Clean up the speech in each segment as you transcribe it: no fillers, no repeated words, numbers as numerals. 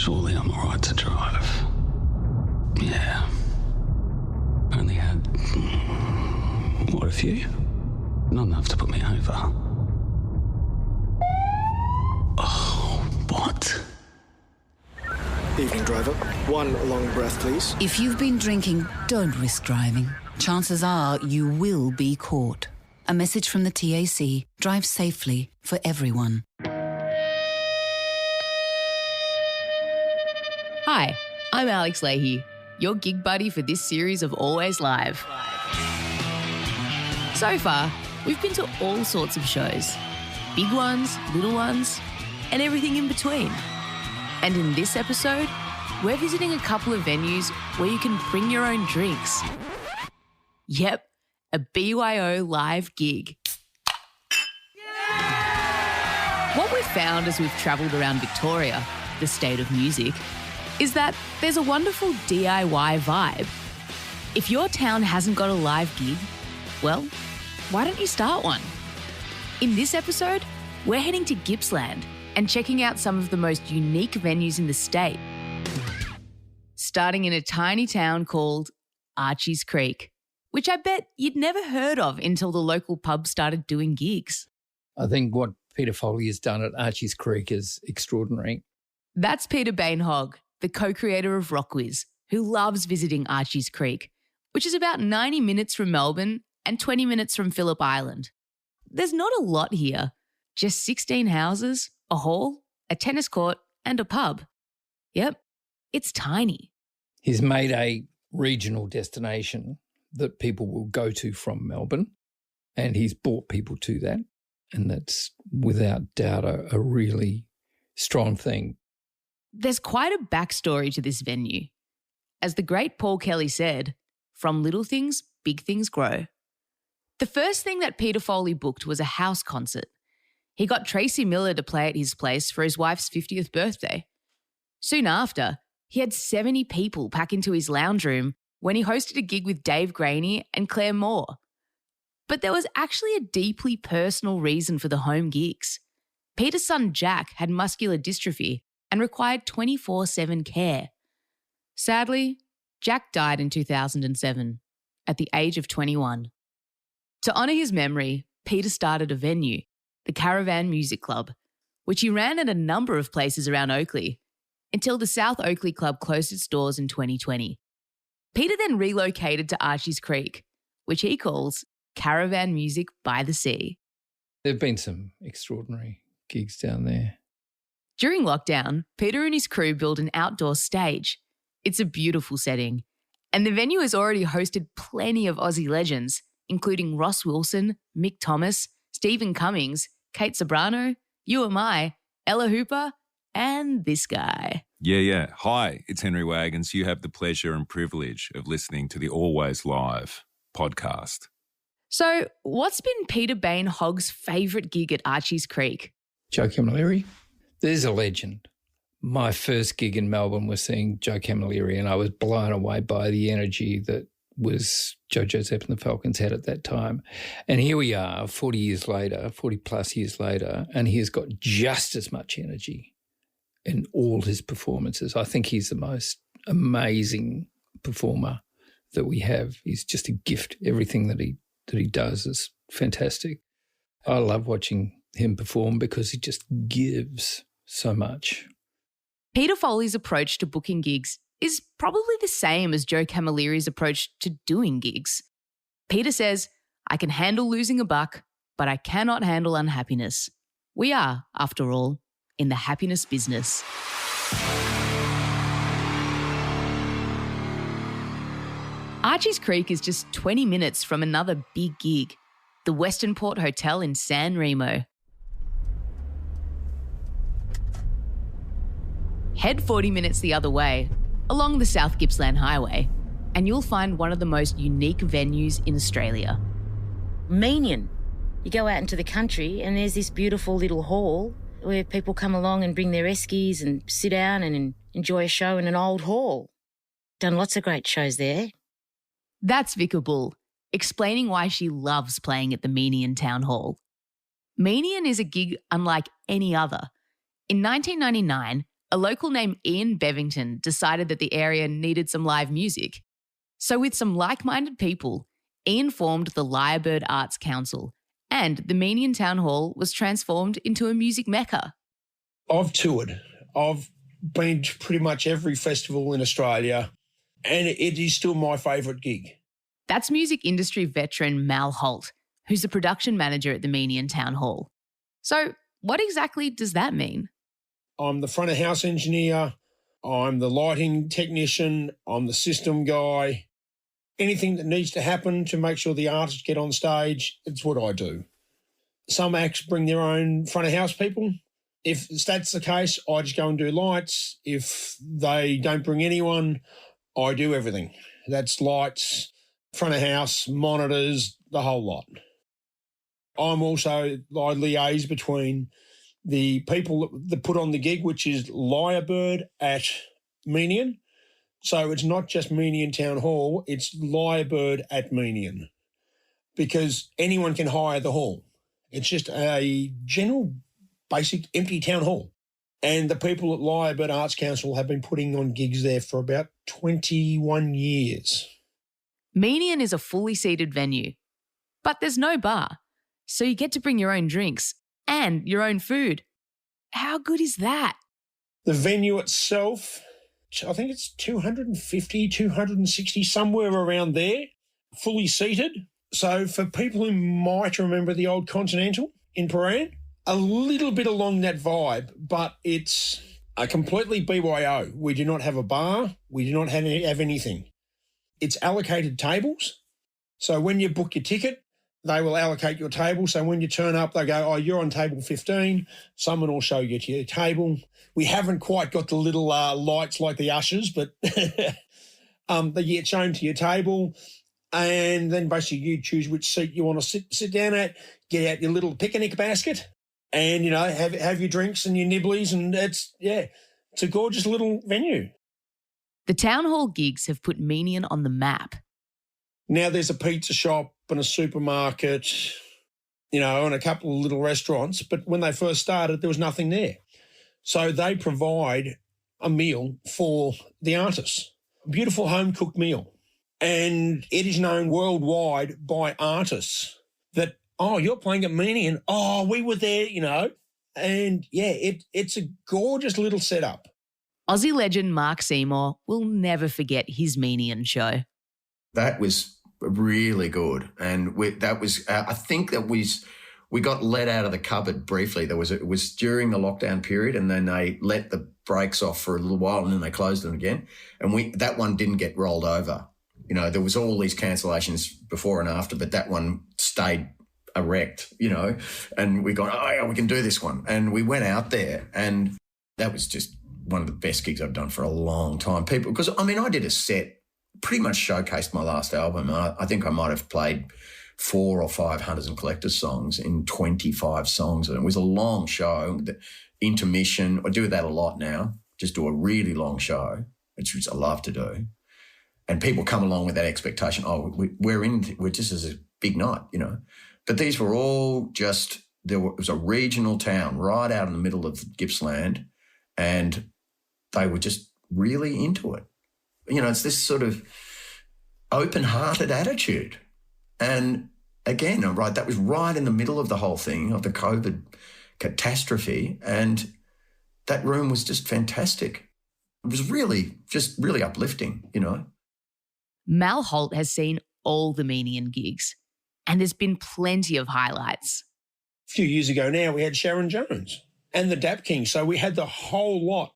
Surely I'm alright to drive. Yeah. Only had, what, a few? Not enough to put me over. Oh, what? Evening, driver. One long breath, please. If you've been drinking, don't risk driving. Chances are you will be caught. A message from the TAC. Drive safely for everyone. Hi, I'm Alex Lahey, your gig buddy for this series of Always Live. So far, we've been to all sorts of shows. Big ones, little ones, and everything in between. And in this episode, we're visiting a couple of venues where you can bring your own drinks. Yep, a BYO live gig. What we've found as we've travelled around Victoria, the state of music, is that there's a wonderful DIY vibe. If your town hasn't got a live gig, well, why don't you start one? In this episode, we're heading to Gippsland and checking out some of the most unique venues in the state. Starting in a tiny town called Archie's Creek, which I bet you'd never heard of until the local pub started doing gigs. I think what Peter Foley has done at Archie's Creek is extraordinary. That's Peter Bainhog, the co-creator of Rockwiz, who loves visiting Archie's Creek, which is about 90 minutes from Melbourne and 20 minutes from Phillip Island. There's not a lot here, just 16 houses, a hall, a tennis court and a pub. Yep, it's tiny. He's made a regional destination that people will go to from Melbourne, and he's brought people to that, and that's without doubt a really strong thing. There's quite a backstory to this venue. As the great Paul Kelly said, from little things, big things grow. The first thing that Peter Foley booked was a house concert. He got Tracy Miller to play at his place for his wife's 50th birthday. Soon after, he had 70 people pack into his lounge room when he hosted a gig with Dave Graney and Claire Moore. But there was actually a deeply personal reason for the home gigs. Peter's son Jack had muscular dystrophy and required 24/7 care. Sadly, Jack died in 2007 at the age of 21. To honour his memory, Peter started a venue, the Caravan Music Club, which he ran at a number of places around Oakley until the South Oakley Club closed its doors in 2020. Peter then relocated to Archie's Creek, which he calls Caravan Music by the Sea. There have been some extraordinary gigs down there. During lockdown, Peter and his crew built an outdoor stage. It's a beautiful setting, and the venue has already hosted plenty of Aussie legends, including Ross Wilson, Mick Thomas, Stephen Cummings, Kate Sobrano, You Am I, Ella Hooper, and this guy. Yeah. Hi, it's Henry Wagons. You have the pleasure and privilege of listening to the Always Live podcast. So, what's been Peter Bainhog's favourite gig at Archie's Creek? Joe Camilleri. There's a legend. My first gig in Melbourne was seeing Joe Camilleri, and I was blown away by the energy that was Joe Joseph and the Falcons had at that time. And here we are 40 plus years later, and he has got just as much energy in all his performances. I think he's the most amazing performer that we have. He's just a gift. Everything that he does is fantastic. I love watching him perform because he just gives so much. Peter Foley's approach to booking gigs is probably the same as Joe Camilleri's approach to doing gigs. Peter says, I can handle losing a buck, but I cannot handle unhappiness. We are, after all, in the happiness business. Archie's Creek is just 20 minutes from another big gig, the Western Port Hotel in San Remo. Head 40 minutes the other way, along the South Gippsland Highway, and you'll find one of the most unique venues in Australia. Meanian. You go out into the country and there's this beautiful little hall where people come along and bring their eskies and sit down and enjoy a show in an old hall. Done lots of great shows there. That's Vicar Bull, explaining why she loves playing at the Meanian Town Hall. Meanian is a gig unlike any other. In 1999, a local named Ian Bevington decided that the area needed some live music. So with some like-minded people, Ian formed the Lyrebird Arts Council, and the Meenian Town Hall was transformed into a music mecca. I've toured. I've been to pretty much every festival in Australia, and it is still my favourite gig. That's music industry veteran Mal Holt, who's the production manager at the Meenian Town Hall. So what exactly does that mean? I'm the front of house engineer, I'm the lighting technician, I'm the system guy. Anything that needs to happen to make sure the artists get on stage, it's what I do. Some acts bring their own front of house people. If that's the case, I just go and do lights. If they don't bring anyone, I do everything. That's lights, front of house, monitors, the whole lot. I liaise between the people that put on the gig, which is Lyrebird at Meenian. So it's not just Meenian Town Hall, it's Lyrebird at Meenian, because anyone can hire the hall. It's just a general, basic, empty town hall. And the people at Lyrebird Arts Council have been putting on gigs there for about 21 years. Meenian is a fully seated venue, but there's no bar, so you get to bring your own drinks and your own food. How good is that? The venue itself, I think it's 250, 260, somewhere around there, fully seated. So for people who might remember the old Continental in Paran, a little bit along that vibe, but it's a completely BYO. We do not have a bar. We do not have anything. It's allocated tables. So when you book your ticket, they will allocate your table. So when you turn up, they go, oh, you're on table 15. Someone will show you to your table. We haven't quite got the little lights like the ushers, but they get shown to your table. And then basically you choose which seat you want to sit down at, get out your little picnic basket and, have your drinks and your nibblies. And it's a gorgeous little venue. The town hall gigs have put Meenian on the map. Now there's a pizza shop and a supermarket, and a couple of little restaurants. But when they first started, there was nothing there. So they provide a meal for the artists, a beautiful home-cooked meal. And it is known worldwide by artists that, oh, you're playing at Meenian. Oh, we were there, And, it's a gorgeous little setup. Aussie legend Mark Seymour will never forget his Meenian show. That was really good. And I think that we got let out of the cupboard briefly. It was during the lockdown period, and then they let the brakes off for a little while and then they closed them again. And that one didn't get rolled over. There was all these cancellations before and after, but that one stayed erect, and we got, oh yeah, we can do this one. And we went out there, and that was just one of the best gigs I've done for a long time. Because I did a set, pretty much showcased my last album. I think I might have played 4 or 5 Hunters and Collectors songs in 25 songs. And it was a long show, the intermission. I do that a lot now, just do a really long show, which I love to do. And people come along with that expectation, we're just as a big night, But these were all just, it was a regional town right out in the middle of Gippsland, and they were just really into it. It's this sort of open-hearted attitude. And again, right, that was right in the middle of the whole thing, of the COVID catastrophe, and that room was just fantastic. It was really uplifting, Mal Holt has seen all the Meenian gigs, and there's been plenty of highlights. A few years ago now, we had Sharon Jones and the Dap King. So we had the whole lot,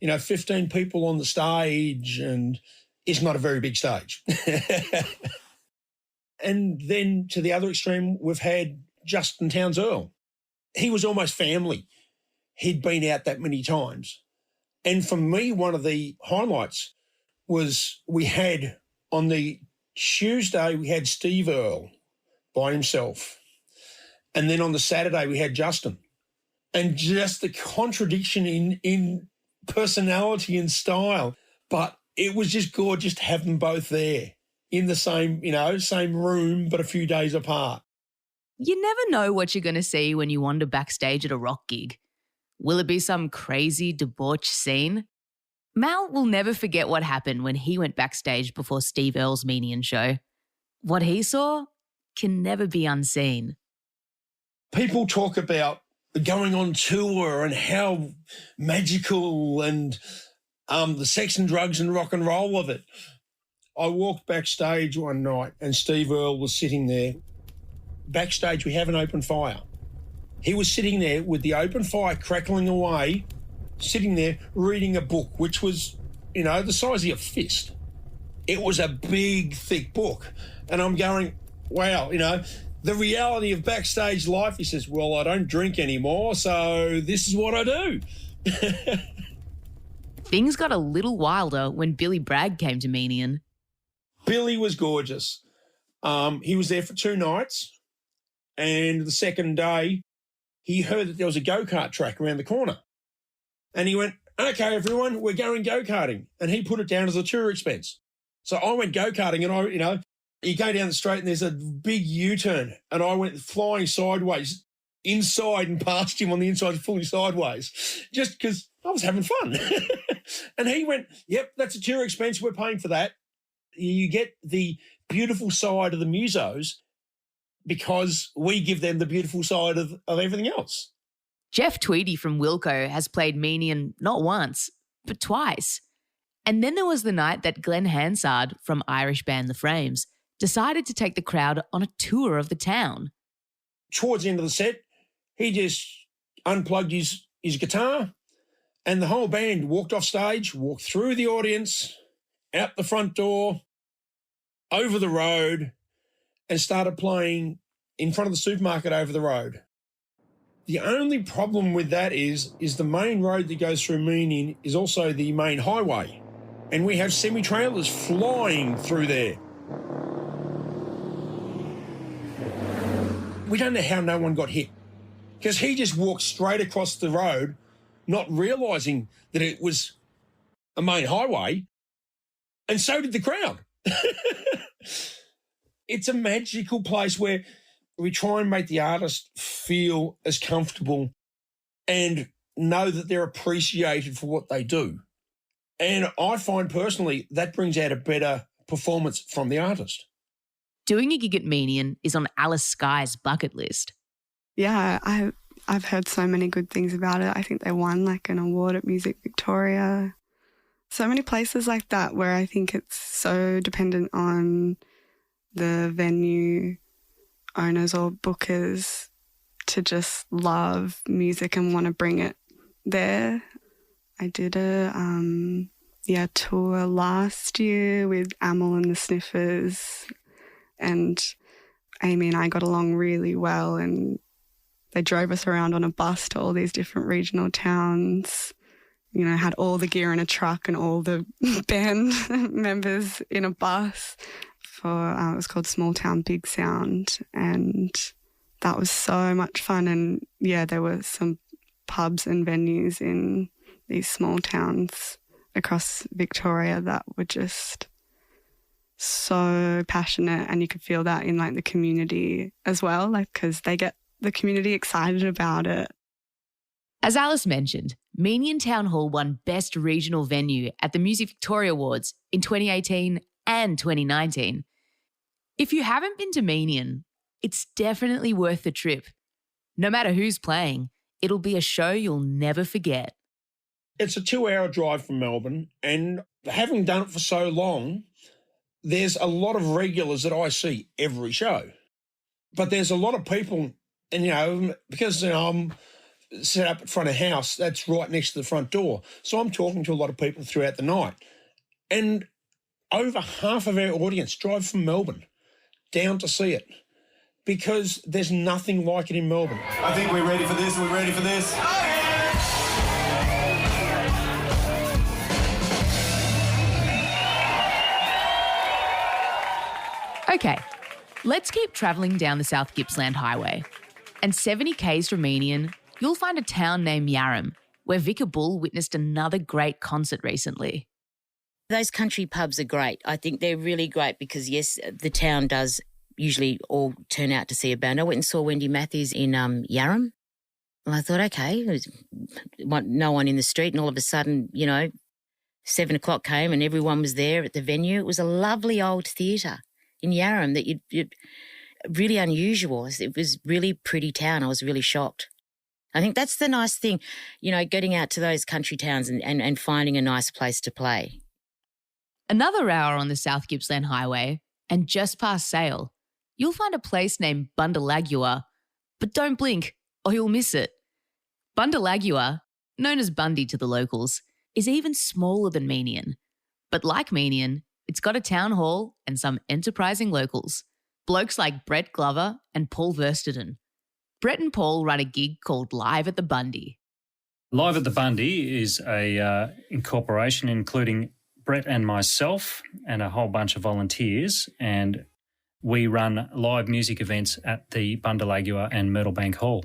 15 people on the stage, and it's not a very big stage. And then to the other extreme, we've had Justin Towns Earl. He was almost family. He'd been out that many times. And for me, one of the highlights was we had on the Tuesday, we had Steve Earle by himself. And then on the Saturday, we had Justin. And just the contradiction in personality and style. But it was just gorgeous to have them both there in the same room, but a few days apart. You never know what you're going to see when you wander backstage at a rock gig. Will it be some crazy debauched scene? Mal will never forget what happened when he went backstage before Steve Earle's Menian show. What he saw can never be unseen. People talk about going on tour and how magical and the sex and drugs and rock and roll of it. I walked backstage one night and Steve Earle was sitting there. Backstage, we have an open fire. He was sitting there with the open fire crackling away, sitting there reading a book, which was, the size of your fist. It was a big, thick book. And I'm going, wow, the reality of backstage life. He says, well, I don't drink anymore, so this is what I do. Things got a little wilder when Billy Bragg came to Menian. Billy was gorgeous. He was there for 2 nights, and the second day, he heard that there was a go-kart track around the corner. And he went, okay, everyone, we're going go-karting. And he put it down as a tour expense. So I went go-karting and you go down the straight and there's a big U-turn and I went flying sideways inside and past him on the inside fully sideways just because I was having fun. And he went, yep, that's a tour expense. We're paying for that. You get the beautiful side of the musos because we give them the beautiful side of everything else. Jeff Tweedy from Wilco has played Menian not once, but twice. And then there was the night that Glenn Hansard from Irish band The Frames decided to take the crowd on a tour of the town. Towards the end of the set, he just unplugged his guitar and the whole band walked off stage, walked through the audience, out the front door, over the road, and started playing in front of the supermarket over the road. The only problem with that is the main road that goes through Menian is also the main highway. And we have semi-trailers flying through there. We don't know how no one got hit because he just walked straight across the road, not realising that it was a main highway, and so did the crowd. It's a magical place where we try and make the artist feel as comfortable and know that they're appreciated for what they do. And I find personally that brings out a better performance from the artist. Doing a gig at Menian is on Alice Skye's bucket list. Yeah, I've heard so many good things about it. I think they won an award at Music Victoria. So many places like that where I think it's so dependent on the venue owners or bookers to just love music and want to bring it there. I did a tour last year with Amel and the Sniffers, and Amy and I got along really well, and they drove us around on a bus to all these different regional towns. Had all the gear in a truck and all the band members in a bus for, it was called Small Town Big Sound, and that was so much fun. And yeah, there were some pubs and venues in these small towns across Victoria that were just so passionate, and you could feel that in the community as well, because they get the community excited about it. As Alice mentioned, Menian Town Hall won Best Regional Venue at the Music Victoria Awards in 2018 and 2019. If you haven't been to Menian, it's definitely worth the trip. No matter who's playing, it'll be a show you'll never forget. It's a 2-hour drive from Melbourne, and having done it for so long, there's a lot of regulars that I see every show. But there's a lot of people, and, because I'm set up at front of house, that's right next to the front door. So I'm talking to a lot of people throughout the night. And over half of our audience drive from Melbourne down to see it because there's nothing like it in Melbourne. I think we're ready for this. We're ready for this. Okay, let's keep travelling down the South Gippsland Highway. And 70 k's from Menian, you'll find a town named Yarram, where Vicar Bull witnessed another great concert recently. Those country pubs are great. I think they're really great because, yes, the town does usually all turn out to see a band. I went and saw Wendy Matthews in Yarram. And I thought, okay, there's no one in the street, and all of a sudden, 7 o'clock came and everyone was there at the venue. It was a lovely old theatre in Yarram that you'd really unusual. It was really pretty town. I was really shocked. I think that's the nice thing, getting out to those country towns and finding a nice place to play. Another hour on the South Gippsland Highway and just past Sale, you'll find a place named Bundalagua, but don't blink or you'll miss it. Bundalagua, known as Bundy to the locals, is even smaller than Meenian. But like Meenian, it's got a town hall and some enterprising locals, blokes like Brett Glover and Paul Versteden. Brett and Paul run a gig called Live at the Bundy. Live at the Bundy is a incorporation including Brett and myself and a whole bunch of volunteers, and we run live music events at the Bundalagua and Myrtlebank Hall.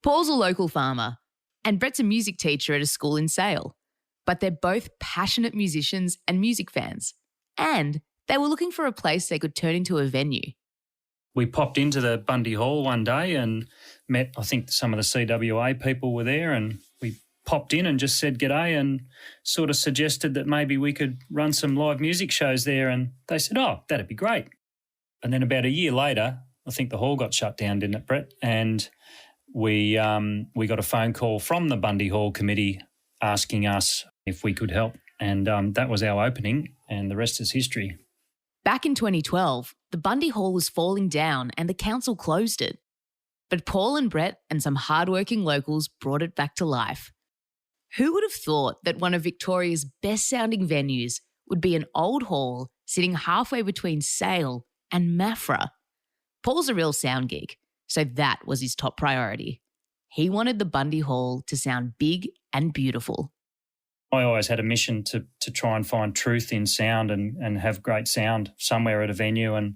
Paul's a local farmer and Brett's a music teacher at a school in Sale, but they're both passionate musicians and music fans, and they were looking for a place they could turn into a venue. We popped into the Bundy Hall one day and met, I think some of the CWA people were there, and we popped in and just said g'day and sort of suggested that maybe we could run some live music shows there, and they said, oh, that'd be great. And then about a year later, I think the hall got shut down, didn't it, Brett? And we got a phone call from the Bundy Hall committee asking us if we could help, and that was our opening, and the rest is history. Back in 2012, the Bundy Hall was falling down and the council closed it. But Paul and Brett and some hardworking locals brought it back to life. Who would have thought that one of Victoria's best-sounding venues would be an old hall sitting halfway between Sale and Maffra? Paul's a real sound geek, so that was his top priority. He wanted the Bundy Hall to sound big and beautiful. I always had a mission to try and find truth in sound and have great sound somewhere at a venue, and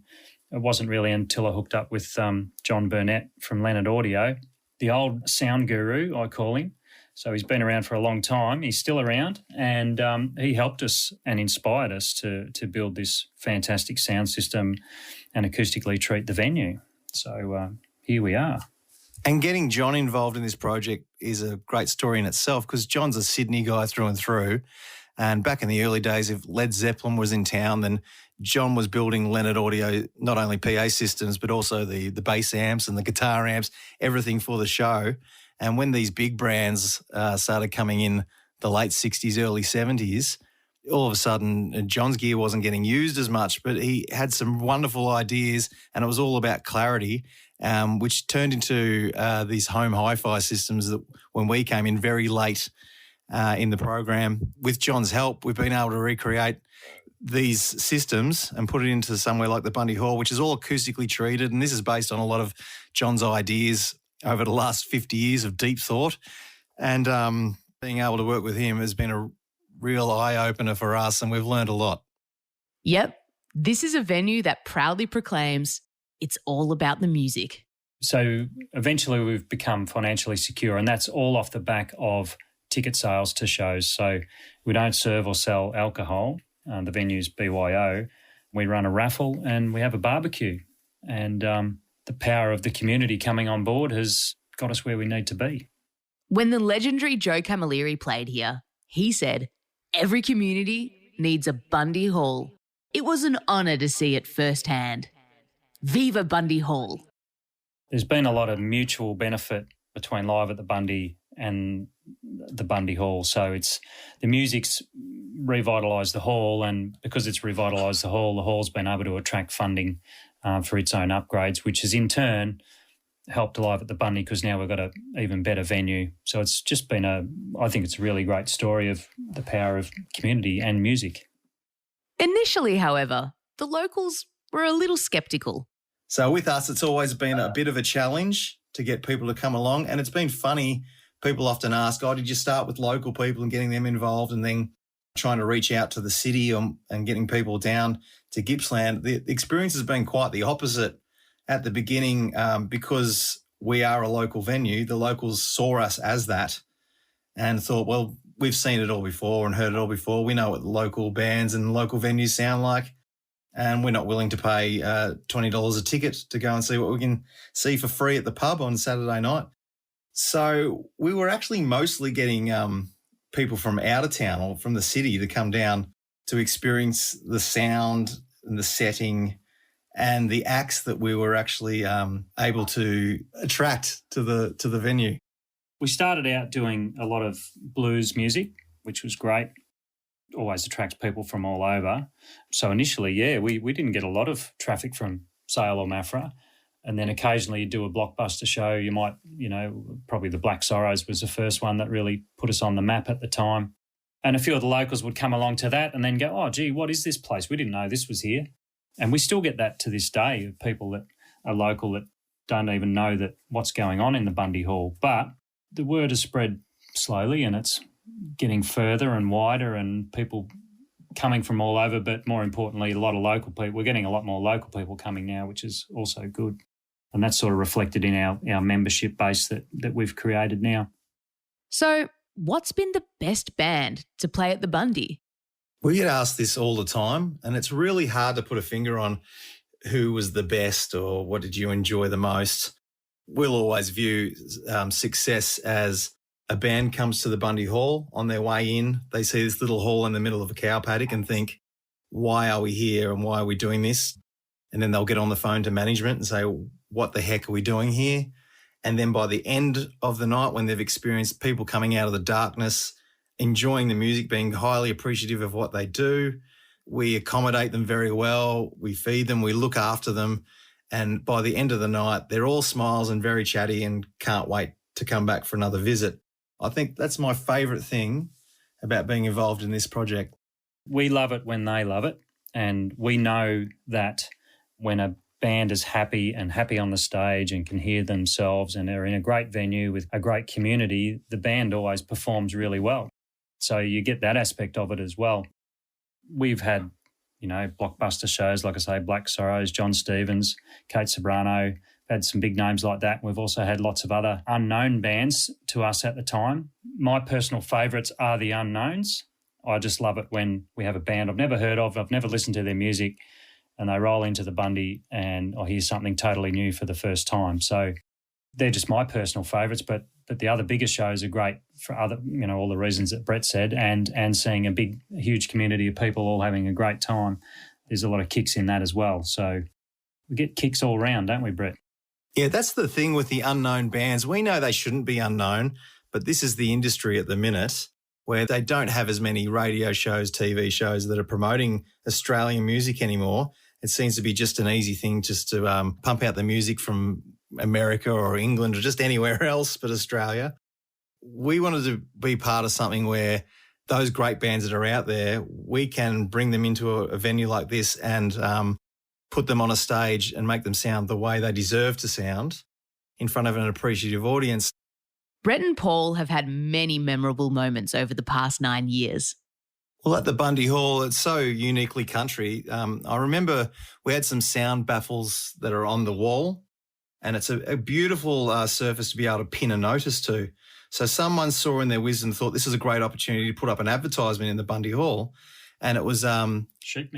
it wasn't really until I hooked up with John Burnett from Leonard Audio, the old sound guru, I call him. So he's been around for a long time. He's still around, and he helped us and inspired us to build this fantastic sound system and acoustically treat the venue. So here we are. And getting John involved in this project is a great story in itself, because John's a Sydney guy through and through. And back in the early days, if Led Zeppelin was in town, then John was building Leonard Audio, not only PA systems, but also the bass amps and the guitar amps, everything for the show. And when these big brands started coming in the late 60s, early 70s, all of a sudden John's gear wasn't getting used as much, but he had some wonderful ideas, and it was all about clarity, which turned into these home hi-fi systems that when we came in very late in the program. With John's help, we've been able to recreate these systems and put it into somewhere like the Bundy Hall, which is all acoustically treated. And this is based on a lot of John's ideas over the last 50 years of deep thought. And being able to work with him has been a real eye-opener for us, and we've learned a lot. Yep, this is a venue that proudly proclaims it's all about the music. So eventually we've become financially secure, and that's all off the back of ticket sales to shows. So we don't serve or sell alcohol. The venue's BYO. We run a raffle and we have a barbecue. And the power of the community coming on board has got us where we need to be. When the legendary Joe Camilleri played here, he said, every community needs a Bundy Hall. It was an honour to see it firsthand. Viva Bundy Hall. There's been a lot of mutual benefit between Live at the Bundy and the Bundy Hall. So it's the music's revitalised the hall, and because it's revitalised the hall's been able to attract funding for its own upgrades, which has in turn helped Live at the Bundy, because now we've got an even better venue. So it's just been I think it's a really great story of the power of community and music. Initially, however, the locals were a little sceptical. So with us, it's always been a bit of a challenge to get people to come along. And it's been funny. People often ask, did you start with local people and getting them involved and then trying to reach out to the city and getting people down to Gippsland? The experience has been quite the opposite at the beginning, because we are a local venue. The locals saw us as that and thought, well, we've seen it all before and heard it all before. We know what local bands and local venues sound like, and we're not willing to pay $20 a ticket to go and see what we can see for free at the pub on Saturday night. So we were actually mostly getting people from out of town or from the city to come down to experience the sound and the setting and the acts that we were actually able to attract to the venue. We started out doing a lot of blues music, which was great. Always attracts people from all over. So initially, we didn't get a lot of traffic from Sale or Maffra. And then occasionally you do a blockbuster show. You might, probably the Black Sorrows was the first one that really put us on the map at the time. And a few of the locals would come along to that and then go, oh, gee, what is this place? We didn't know this was here. And we still get that to this day of people that are local that don't even know that what's going on in the Bundy Hall. But the word has spread slowly and it's getting further and wider and people coming from all over, but more importantly, a lot of local people. We're getting a lot more local people coming now, which is also good. And that's sort of reflected in our membership base that we've created now. So what's been the best band to play at the Bundy? We get asked this all the time, and it's really hard to put a finger on who was the best or what did you enjoy the most. We'll always view success as a band comes to the Bundy Hall on their way in. They see this little hall in the middle of a cow paddock and think, why are we here and why are we doing this? And then they'll get on the phone to management and say, what the heck are we doing here? And then by the end of the night, when they've experienced people coming out of the darkness, enjoying the music, being highly appreciative of what they do, we accommodate them very well, we feed them, we look after them. And by the end of the night, they're all smiles and very chatty and can't wait to come back for another visit. I think that's my favourite thing about being involved in this project. We love it when they love it. And we know that when a band is happy on the stage and can hear themselves and are in a great venue with a great community, the band always performs really well. So you get that aspect of it as well. We've had, blockbuster shows, like I say, Black Sorrows, John Stevens, Kate Sobrano, had some big names like that. We've also had lots of other unknown bands to us at the time. My personal favourites are the unknowns. I just love it when we have a band I've never heard of, I've never listened to their music, and they roll into the Bundy and I hear something totally new for the first time. So they're just my personal favourites, but the other bigger shows are great for other, all the reasons that Brett said, and seeing a huge community of people all having a great time. There's a lot of kicks in that as well. So we get kicks all round, don't we, Brett? Yeah, that's the thing with the unknown bands. We know they shouldn't be unknown, but this is the industry at the minute where they don't have as many radio shows, TV shows that are promoting Australian music anymore. It seems to be just an easy thing just to pump out the music from America or England or just anywhere else but Australia. We wanted to be part of something where those great bands that are out there, we can bring them into a venue like this and put them on a stage and make them sound the way they deserve to sound in front of an appreciative audience. Brett and Paul have had many memorable moments over the past 9 years. Well, at the Bundy Hall, it's so uniquely country. I remember we had some sound baffles that are on the wall, and it's a beautiful surface to be able to pin a notice to. So someone saw in their wisdom, thought this is a great opportunity to put up an advertisement in the Bundy Hall, and it was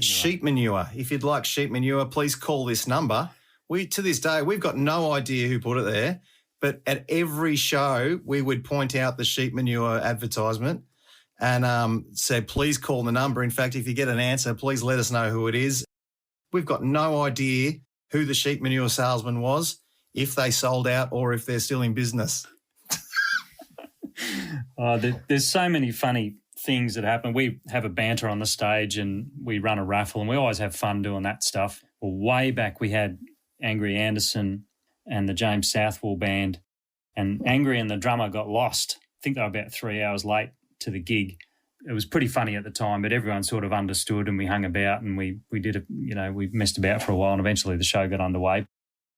sheep manure. If you'd like sheep manure, please call this number. To this day, we've got no idea who put it there, but at every show, we would point out the sheep manure advertisement and say, please call the number. In fact, if you get an answer, please let us know who it is. We've got no idea who the sheep manure salesman was, if they sold out or if they're still in business. There's so many funny things that happen. We have a banter on the stage and we run a raffle and we always have fun doing that stuff. Well, way back we had Angry Anderson and the James Southwell band, and Angry and the drummer got lost. I think they were about 3 hours late to the gig. It was pretty funny at the time, but everyone sort of understood and we hung about and we did it, we messed about for a while and eventually the show got underway.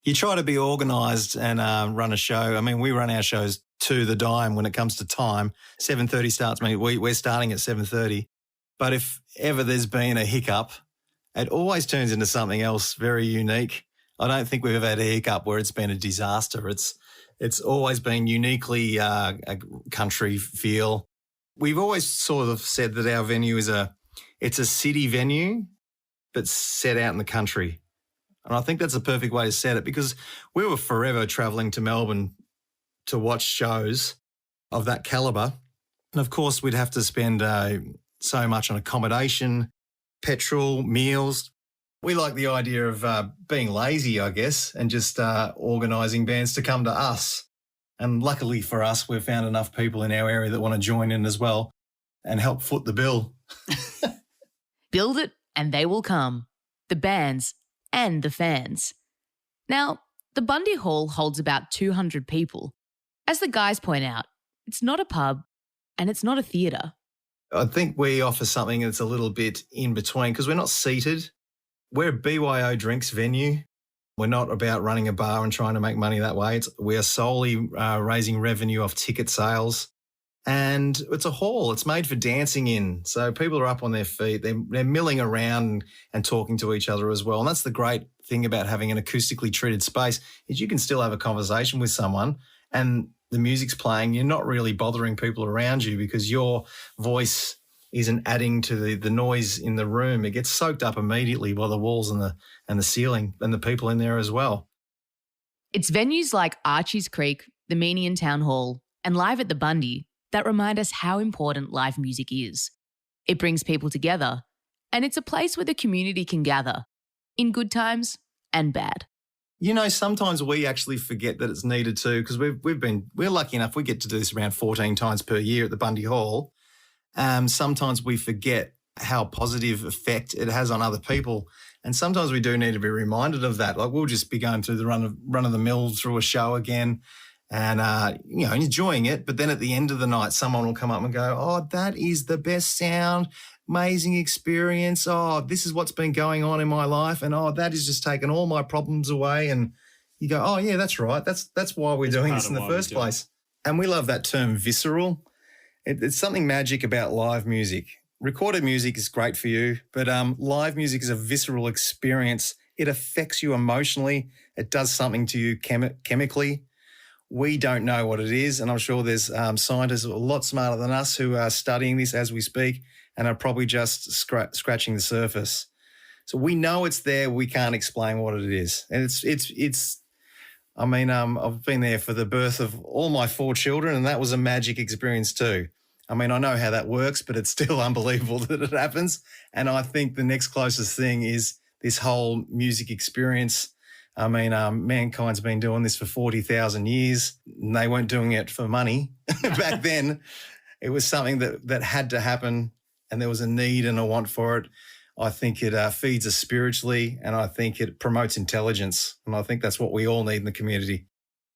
You try to be organised and run a show. I mean, we run our shows to the dime when it comes to time. 7:30 starts. We're starting at 7:30. But if ever there's been a hiccup, it always turns into something else very unique. I don't think we've ever had a hiccup where it's been a disaster. It's always been uniquely a country feel. We've always sort of said that our venue is a city venue, but set out in the country. And I think that's a perfect way to set it because we were forever travelling to Melbourne to watch shows of that calibre. And of course, we'd have to spend so much on accommodation, petrol, meals. We like the idea of being lazy, I guess, and just organising bands to come to us. And luckily for us, we've found enough people in our area that want to join in as well and help foot the bill. Build it and they will come. The bands and the fans. Now, the Bundy Hall holds about 200 people. As the guys point out, it's not a pub and it's not a theatre. I think we offer something that's a little bit in between because we're not seated. We're a BYO drinks venue. We're not about running a bar and trying to make money that way. We are solely raising revenue off ticket sales. And it's a hall. It's made for dancing in. So people are up on their feet. They're milling around and talking to each other as well. And that's the great thing about having an acoustically treated space is you can still have a conversation with someone and the music's playing. You're not really bothering people around you because your voice isn't adding to the noise in the room. It gets soaked up immediately by the walls and the ceiling and the people in there as well. It's venues like Archie's Creek, the Meenian Town Hall, and Live at the Bundy that remind us how important live music is. It brings people together, and it's a place where the community can gather, in good times and bad. You know, sometimes we actually forget that it's needed too, because we're lucky enough we get to do this around 14 times per year at the Bundy Hall. Sometimes we forget how positive effect it has on other people, and sometimes we do need to be reminded of that. Like we'll just be going through the run of the mill through a show again, and enjoying it. But then at the end of the night, someone will come up and go, "Oh, that is the best sound, amazing experience. Oh, this is what's been going on in my life, and oh, that has just taken all my problems away." And you go, "Oh yeah, that's right. That's why we're doing this in the first place." And we love that term, visceral. It's something magic about live music. Recorded music is great for you, but live music is a visceral experience. It affects you emotionally. It does something to you chemically. We don't know what it is, and I'm sure there's scientists a lot smarter than us who are studying this as we speak and are probably just scratching the surface. So we know it's there. We can't explain what it is, and it's. I mean, I've been there for the birth of all my 4 children, and that was a magic experience too. I mean, I know how that works, but it's still unbelievable that it happens. And I think the next closest thing is this whole music experience. I mean, mankind's been doing this for 40,000 years, and they weren't doing it for money. Back then, it was something that had to happen, and there was a need and a want for it. I think it feeds us spiritually, and I think it promotes intelligence, and I think that's what we all need in the community.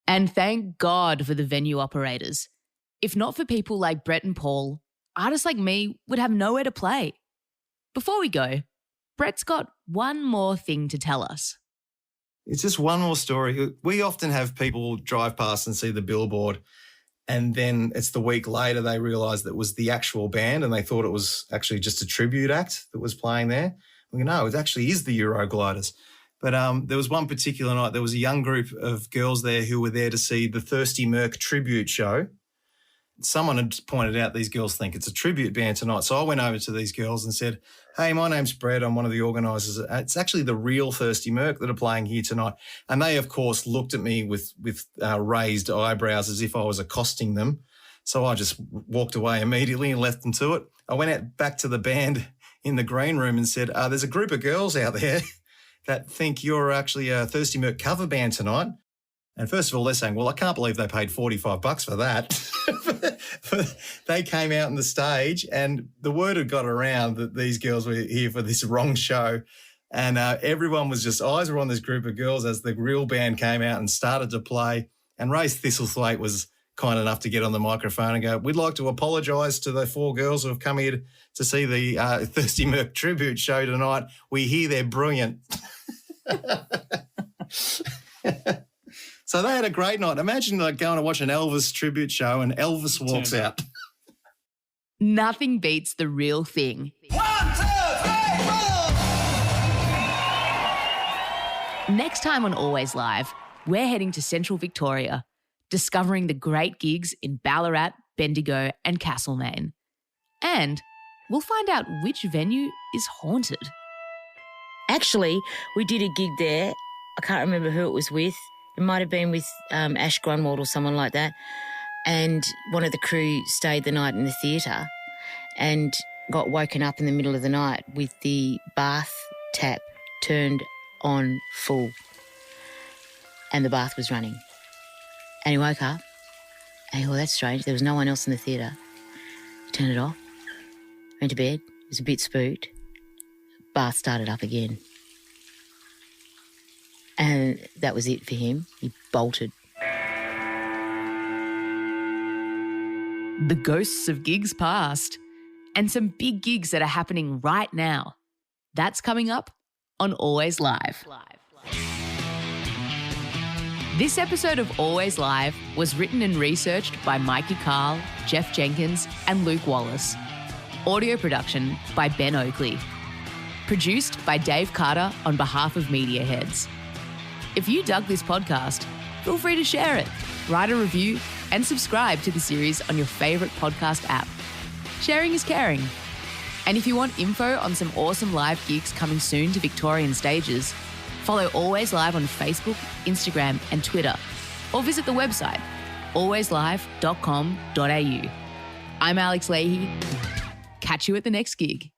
And thank God for the venue operators. If not for people like Brett and Paul, artists like me would have nowhere to play. Before we go, Brett's got one more thing to tell us. It's just one more story. We often have people drive past and see the billboard, and then it's the week later they realise that it was the actual band and they thought it was actually just a tribute act that was playing there. We go, no, it actually is the Eurogliders. But there was one particular night, there was a young group of girls there who were there to see the Thirsty Merc tribute show. Someone had pointed out these girls think it's a tribute band tonight. So I went over to these girls and said, "Hey, my name's Brett. I'm one of the organisers. It's actually the real Thirsty Merc that are playing here tonight." And they, of course, looked at me with raised eyebrows as if I was accosting them. So I just walked away immediately and left them to it. I went out back to the band in the green room and said, "There's a group of girls out there that think you're actually a Thirsty Merc cover band tonight." And first of all, they're saying, "Well, I can't believe they paid $45 for that." They came out on the stage and the word had got around that these girls were here for this wrong show. And everyone was just, eyes were on this group of girls as the real band came out and started to play. And Ray Thistlethwaite was kind enough to get on the microphone and go, "We'd like to apologise to the 4 girls who have come here to see the Thirsty Merc tribute show tonight. We hear they're brilliant." So they had a great night. Imagine going to watch an Elvis tribute show and Elvis walks out. Nothing beats the real thing. 1, 2, 3, 4. Next time on Always Live, we're heading to Central Victoria, discovering the great gigs in Ballarat, Bendigo and Castlemaine. And we'll find out which venue is haunted. Actually, we did a gig there. I can't remember who it was with. It might have been with Ash Grunwald or someone like that. And one of the crew stayed the night in the theatre and got woken up in the middle of the night with the bath tap turned on full and the bath was running. And he woke up and he thought, that's strange. There was no one else in the theatre. He turned it off, went to bed, was a bit spooked. Bath started up again. And that was it for him. He bolted. The ghosts of gigs past and some big gigs that are happening right now. That's coming up on Always Live. This episode of Always Live was written and researched by Mikey Carl, Jeff Jenkins and Luke Wallace. Audio production by Ben Oakley. Produced by Dave Carter on behalf of Media Heads. If you dug this podcast, feel free to share it, write a review and subscribe to the series on your favourite podcast app. Sharing is caring. And if you want info on some awesome live gigs coming soon to Victorian stages, follow Always Live on Facebook, Instagram and Twitter, or visit the website alwayslive.com.au. I'm Alex Lahey. Catch you at the next gig.